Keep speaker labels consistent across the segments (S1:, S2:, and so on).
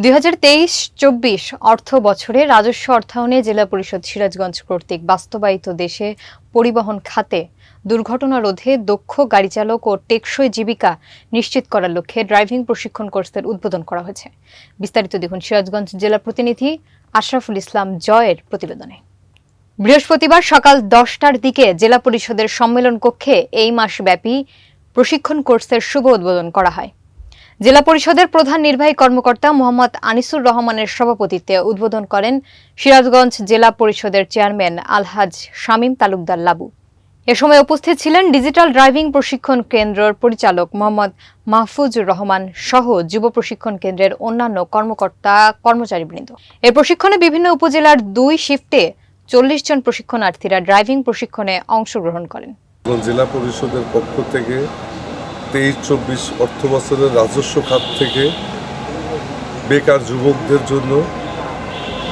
S1: ২০২৩-২৪ অর্থ বছরে রাজস্ব অর্থায়নে জেলা পরিষদ সিরাজগঞ্জ কর্তৃক বাস্তবায়িত দেশে পরিবহন খাতে দুর্ঘটনা রোধে দক্ষ গাড়ি চালক ও টেকসই জীবিকা নিশ্চিত করার লক্ষ্যে ড্রাইভিং প্রশিক্ষণ কোর্সের উদ্বোধন করা হয়েছে। বিস্তারিত দেখুন সিরাজগঞ্জ জেলা প্রতিনিধি আশরাফুল ইসলাম জয়ের প্রতিবেদনে। বৃহস্পতিবার সকাল ১০টার দিকে জেলা পরিষদের সম্মেলন কক্ষে এই মাসব্যাপী প্রশিক্ষণ কোর্সের শুভ উদ্বোধন করা হয়। জেলা পরিষদের প্রধান নির্বাহী কর্মকর্তা মোহাম্মদ আনিসুর রহমানের সভাপতিত্বে উদ্বোধন করেন সিরাজগঞ্জ জেলা পরিষদের চেয়ারম্যান আলহাজ শামীম তালুকদার লাবু। এ সময় উপস্থিত ছিলেন ডিজিটাল ড্রাইভিং প্রশিক্ষণ কেন্দ্রের পরিচালক মোহাম্মদ মাহফুজুর রহমান সহ যুব প্রশিক্ষণ কেন্দ্রের অন্যান্য কর্মকর্তা কর্মচারীবৃন্দ। এই প্রশিক্ষণে বিভিন্ন উপজেলার ২ শিফটে ৪০ জন প্রশিক্ষণার্থীরা ড্রাইভিং প্রশিক্ষণে অংশগ্রহণ করেন।
S2: জেলা পরিষদের পক্ষ থেকে ২৩-২৪ অর্থ বছরের রাজস্ব খাত থেকে বেকার যুবকদের জন্য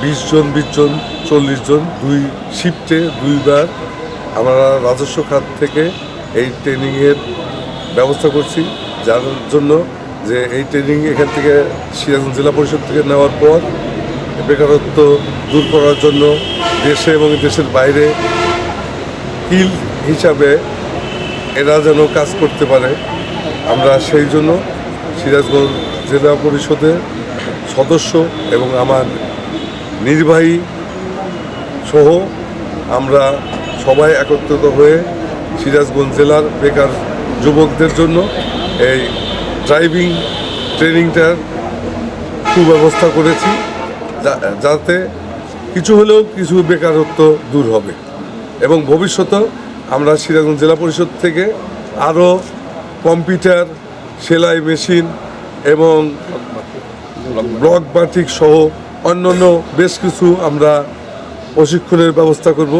S2: ২০ জন ৪০ জন ২ শিফটে ২বার আমরা রাজস্ব খাত থেকে এই ট্রেনিংয়ের ব্যবস্থা করছি, যার জন্য যে এই ট্রেনিং এখান থেকে সিরাজগঞ্জ জেলা পরিষদ থেকে নেওয়ার পর বেকারত্ব দূর করার জন্য দেশে এবং দেশের বাইরে স্কিল হিসাবে এরা যেন কাজ করতে পারে, আমরা সেই জন্য সিরাজগঞ্জ জেলা পরিষদের সদস্য এবং আমার নির্বাহী সহ আমরা সবাই একত্রিত হয়ে সিরাজগঞ্জ জেলার বেকার যুবকদের জন্য এই ড্রাইভিং ট্রেনিংটার সুব্যবস্থা করেছি, যাতে কিছু হলেও কিছু বেকারত্ব দূর হবে এবং ভবিষ্যতেও আমরা সিরাজগঞ্জ জেলা পরিষদ থেকে আরও কম্পিউটার, সেলাই মেশিন এবং ব্লক বাটিক সহ অন্যান্য বেশ কিছু আমরা প্রশিক্ষণের ব্যবস্থা করব।